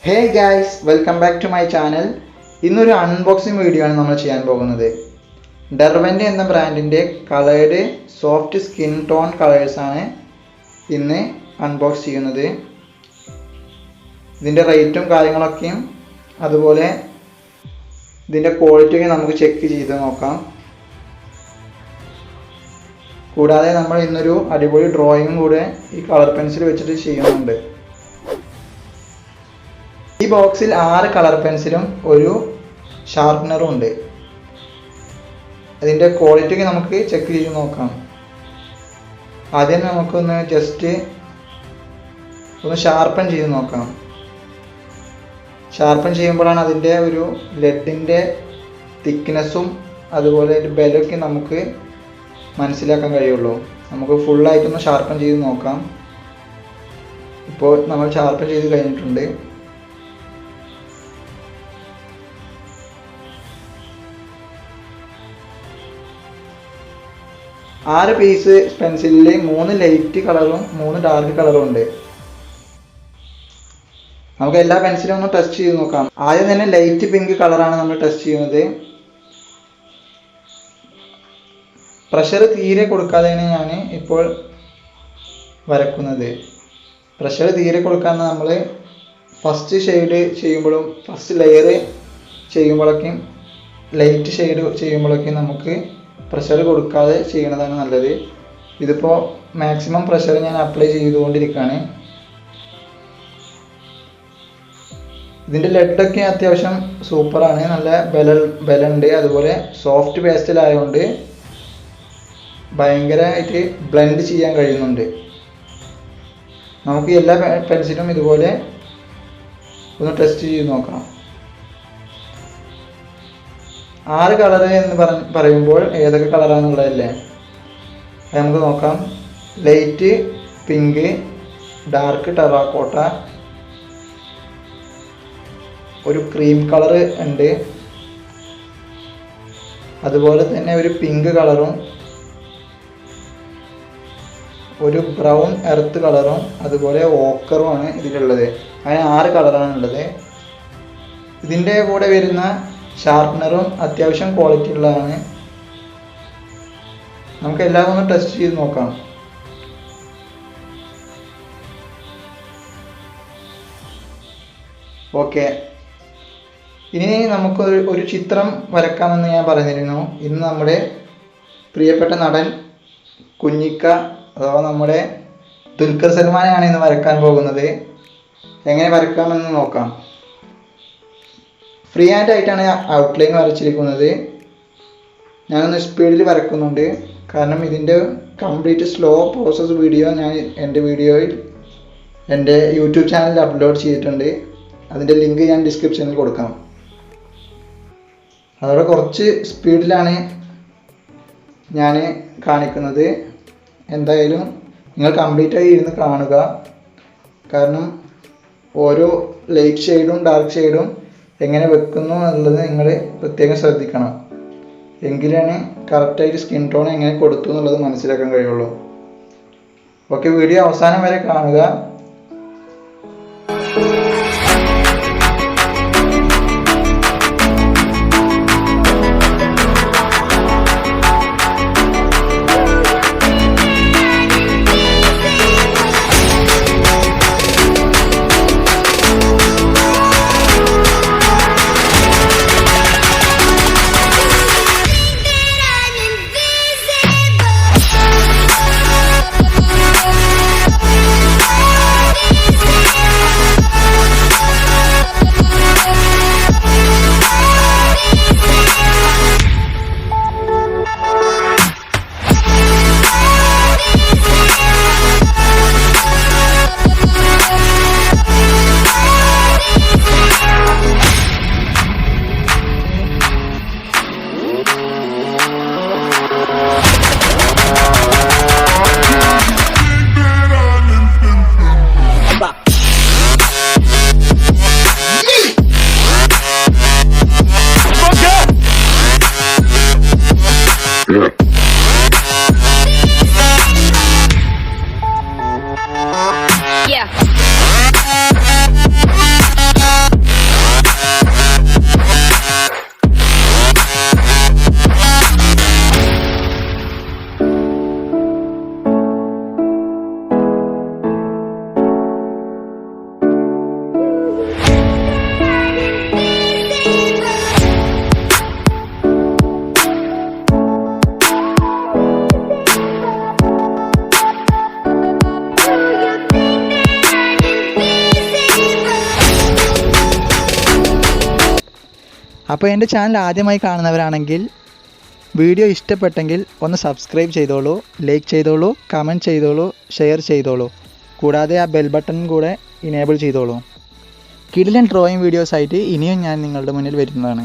Hey guys, welcome back to my channel. ഇന്നൊരു unboxing video ആണ് നമ്മൾ ചെയ്യാൻ പോകുന്നത്. ഡെർവെൻ്റ് എന്ന ബ്രാൻഡിൻ്റെ കളേർഡ് സോഫ്റ്റ് സ്കിൻ ടോൺ കളേഴ്സാണ് ഇന്ന് അൺബോക്സ് ചെയ്യുന്നത്. ഇതിൻ്റെ റേറ്റും കാര്യങ്ങളൊക്കെയും അതുപോലെ ഇതിൻ്റെ ക്വാളിറ്റിയൊക്കെ നമുക്ക് ചെക്ക് ചെയ്ത് നോക്കാം. കൂടാതെ നമ്മൾ ഇന്നൊരു അടിപൊളി ഡ്രോയിങ്ങും കൂടെ ഈ കളർ പെൻസിൽ വെച്ചിട്ട് ചെയ്യുന്നുണ്ട്. ഈ ബോക്സിൽ 6 കളർ പെൻസിലും ഒരു ഷാർപ്പനറും ഉണ്ട്. അതിൻ്റെ ക്വാളിറ്റിക്ക് നമുക്ക് ചെക്ക് ചെയ്ത് നോക്കാം. ആദ്യം നമുക്കൊന്ന് ജസ്റ്റ് ഒന്ന് ഷാർപ്പൻ ചെയ്ത് നോക്കാം. ഷാർപ്പൻ ചെയ്യുമ്പോഴാണ് അതിൻ്റെ ഒരു ലെഡിൻ്റെ തിക്നെസ്സും അതുപോലെ ബലമൊക്കെ നമുക്ക് മനസ്സിലാക്കാൻ കഴിയുള്ളൂ. നമുക്ക് ഫുള്ളായിട്ടൊന്ന് ഷാർപ്പൻ ചെയ്ത് നോക്കാം. ഇപ്പോൾ നമ്മൾ ഷാർപ്പൻ ചെയ്ത് കഴിഞ്ഞിട്ടുണ്ട്. ആറ് പീസ് പെൻസിലിൽ 3 ലൈറ്റ് കളറും 3 ഡാർക്ക് കളറും ഉണ്ട്. നമുക്ക് എല്ലാ പെൻസിലും ഒന്ന് ടെസ്റ്റ് ചെയ്ത് നോക്കാം. ആദ്യം തന്നെ ലൈറ്റ് പിങ്ക് കളറാണ് നമ്മൾ ടെസ്റ്റ് ചെയ്യുന്നത്. പ്രഷർ തീരെ കൊടുക്കാതെയാണ് ഞാൻ ഇപ്പോൾ വരക്കുന്നത്. പ്രഷർ തീരെ കൊടുക്കാതെ നമ്മൾ ഫസ്റ്റ് ഷെയ്ഡ് ചെയ്യുമ്പോഴും ഫസ്റ്റ് ലെയർ ചെയ്യുമ്പോഴൊക്കെയും ലൈറ്റ് ഷെയ്ഡ് ചെയ്യുമ്പോഴൊക്കെയും നമുക്ക് പ്രഷർ കൊടുക്കാതെ ചെയ്യണതാണ് നല്ലത്. ഇതിപ്പോൾ മാക്സിമം പ്രഷർ ഞാൻ അപ്ലൈ ചെയ്തുകൊണ്ടിരിക്കുകയാണ്. ഇതിൻ്റെ ലെഡൊക്കെ അത്യാവശ്യം സൂപ്പറാണ്, നല്ല ബലമുണ്ട്. അതുപോലെ സോഫ്റ്റ് പേസ്റ്റലായതുകൊണ്ട് ഭയങ്കരമായിട്ട് ബ്ലെൻഡ് ചെയ്യാൻ കഴിയുന്നുണ്ട്. നമുക്ക് എല്ലാ പെൻസിലും ഇതുപോലെ ഒന്ന് ടെസ്റ്റ് ചെയ്ത് നോക്കാം. 6 കളറ് എന്ന് പറയുമ്പോൾ ഏതൊക്കെ കളറാണെന്നുള്ളതല്ലേ, അത് നമുക്ക് നോക്കാം. ലൈറ്റ് പിങ്ക്, ഡാർക്ക് ടെറാക്കോട്ട, ഒരു ക്രീം കളറ് ഉണ്ട്, അതുപോലെ തന്നെ ഒരു പിങ്ക് കളറും ഒരു ബ്രൗൺ എർത്ത് കളറും അതുപോലെ ഓക്കറുമാണ് ഇതിലുള്ളത്. അങ്ങനെ 6 കളറാണ് ഉള്ളത്. ഇതിൻ്റെ കൂടെ വരുന്ന ഷാർപ്പനറും അത്യാവശ്യം ക്വാളിറ്റി ഉള്ളതാണ്. നമുക്ക് എല്ലാം ഒന്ന് ടെസ്റ്റ് ചെയ്ത് നോക്കാം. ഓക്കെ, ഇനി നമുക്ക് ഒരു ചിത്രം വരക്കാമെന്ന് ഞാൻ പറഞ്ഞിരുന്നു. ഇന്ന് നമ്മുടെ പ്രിയപ്പെട്ട നടൻ കുഞ്ഞിക്ക അഥവാ നമ്മുടെ ദുൽഖർ സൽമാനാണ് ഇന്ന് വരക്കാൻ പോകുന്നത്. എങ്ങനെ വരക്കാമെന്ന് നോക്കാം. ഫ്രീ ഹാൻഡ് ആയിട്ടാണ് ഔട്ട്ലൈൻ വരച്ചിരിക്കുന്നത്. ഞാനൊന്ന് സ്പീഡിൽ വരക്കുന്നുണ്ട്, കാരണം ഇതിൻ്റെ കംപ്ലീറ്റ് സ്ലോ പ്രോസസ് വീഡിയോ ഞാൻ എൻ്റെ യൂട്യൂബ് ചാനലിൽ അപ്ലോഡ് ചെയ്തിട്ടുണ്ട്. അതിൻ്റെ ലിങ്ക് ഞാൻ ഡിസ്ക്രിപ്ഷനിൽ കൊടുക്കാം. അതോടെ കുറച്ച് സ്പീഡിലാണ് ഞാൻ കാണിക്കുന്നത്. എന്തായാലും നിങ്ങൾ കംപ്ലീറ്റായി ഇരുന്ന് കാണുക, കാരണം ഓരോ ലൈറ്റ് ഷെയ്ഡും ഡാർക്ക് ഷെയ്ഡും എങ്ങനെ വെക്കുന്നു എന്നുള്ളത് നിങ്ങൾ പ്രത്യേകം ശ്രദ്ധിക്കണം. എങ്കിലാണ് കറക്റ്റായിട്ട് സ്കിൻ ടോൺ എങ്ങനെ കൊടുത്തു എന്നുള്ളത് മനസ്സിലാക്കാൻ കഴിയുള്ളൂ. ഓക്കെ, വീഡിയോ അവസാനം വരെ കാണുക. അപ്പോൾ എൻ്റെ ചാനൽ ആദ്യമായി കാണുന്നവരാണെങ്കിൽ വീഡിയോ ഇഷ്ടപ്പെട്ടെങ്കിൽ ഒന്ന് സബ്സ്ക്രൈബ് ചെയ്തോളൂ, ലൈക്ക് ചെയ്തോളൂ, കമൻറ്റ് ചെയ്തോളൂ, ഷെയർ ചെയ്തോളൂ. കൂടാതെ ആ ബെൽ ബട്ടൺ കൂടെ ഇനേബിൾ ചെയ്തോളൂ. കിടിലൻ ഡ്രോയിങ് വീഡിയോസായിട്ട് ഇനിയും ഞാൻ നിങ്ങളുടെ മുന്നിൽ വരുന്നതാണ്.